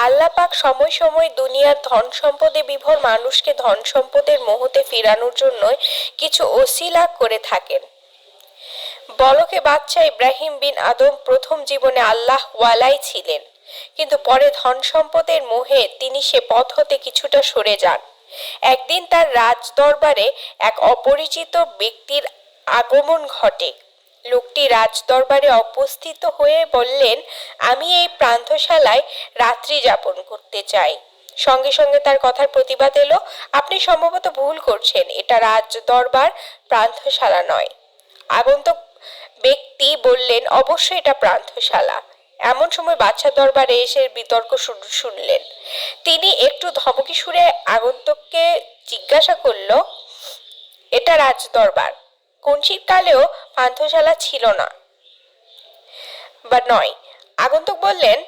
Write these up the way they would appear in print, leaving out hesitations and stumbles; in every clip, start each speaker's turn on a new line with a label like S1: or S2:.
S1: আল্লাহ পাক সময় সময় দুনিয়ার ধন সম্পদে বিভোর মানুষকে ধন সম্পদের মোহতে ফিরানোর জন্য কিছু ওসিলা করে থাকেন। বলকে বাদশাহ ইব্রাহিম বিন আদম প্রথম জীবনে আল্লাহ ওয়ালাই ছিলেন, কিন্তু পরে ধন সম্পদের মোহে তিনি সে পথ হতে কিছুটা সরে যান। একদিন তার রাজ দরবারে এক অপরিচিত ব্যক্তির আগমন ঘটে। লোকটি রাজ দরবারে উপস্থিত হয়ে বললেন, আমি এই প্রান্তশালায় রাত্রি যাপন করতে চাই। সঙ্গে সঙ্গে তার কথার প্রতিবাদ এলো, আপনি সম্ভবত ভুল করছেন, এটা রাজ দরবার, প্রান্তশালা নয়। আগন্তুক ব্যক্তি বললেন, অবশ্যই এটা প্রান্তশালা। এমন সময় বাদশার দরবারে এসে বিতর্ক শুনলেন। তিনি একটু ধমকি সুরে আগন্তুককে জিজ্ঞাসা করল, এটা রাজ দরবার, কঞ্চির কালেও পান্থশালা ছিল না বা নয়। আগন্তুক বললেন,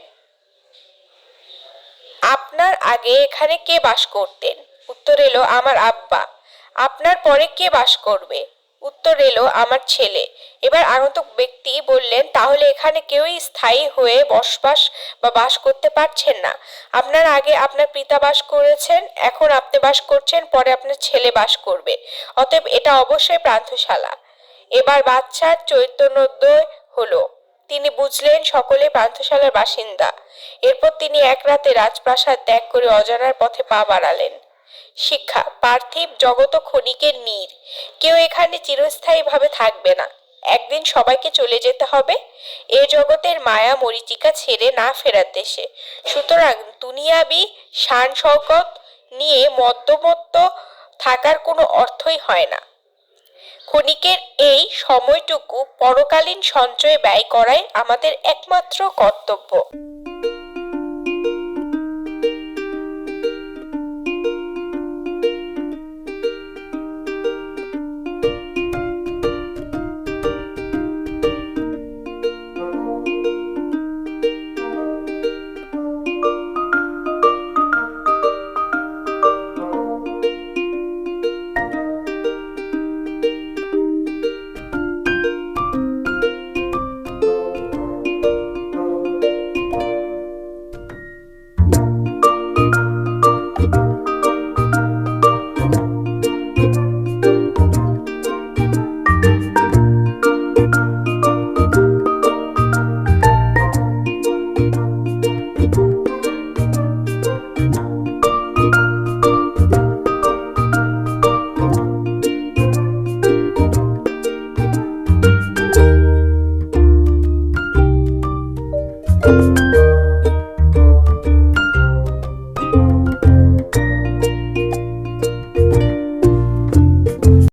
S1: আপনার আগে এখানে কে বাস করতেন? উত্তর এলো, আমার আব্বা। আপনার পরে কে বাস করবে? উত্তর এলো, আমার ছেলে। এবার আগন্তুক ব্যক্তি বললেন, তাহলে এখানে কেউই স্থায়ী হয়ে বসবাস বা বাস করতে পারছেন না। আপনার আগে আপনার পিতা বাস করেছেন, এখন আপনি বাস করছেন, পরে আপনার ছেলে বাস করবে। অতএব এটা অবশ্যই প্রান্তশালা। এবার বাদশার চৈতন্যোদয় হলো। তিনি বুঝলেন সকলে পান্থশালার বাসিন্দা। এরপর তিনি এক রাতে রাজপ্রাসাদ ত্যাগ করে অজানার পথে পা বাড়ালেন। শিক্ষা, পার্থিব জগৎ ক্ষণিকের নীড়। কেউ এখানে চিরস্থায়ীভাবে থাকবে না, একদিন সবাইকে চলে যেতে হবে এ জগতের মায়া মরীচিকা ছেড়ে না ফেরার দেশে। সুতরাং দুনিয়াবি শান শওকত নিয়ে মধ্যমত্ত থাকার কোনো অর্থই হয় না। ক্ষণিকের এই সময়টুকু পরকালীন সঞ্চয়ে ব্যয় করাই আমাদের একমাত্র কর্তব্য।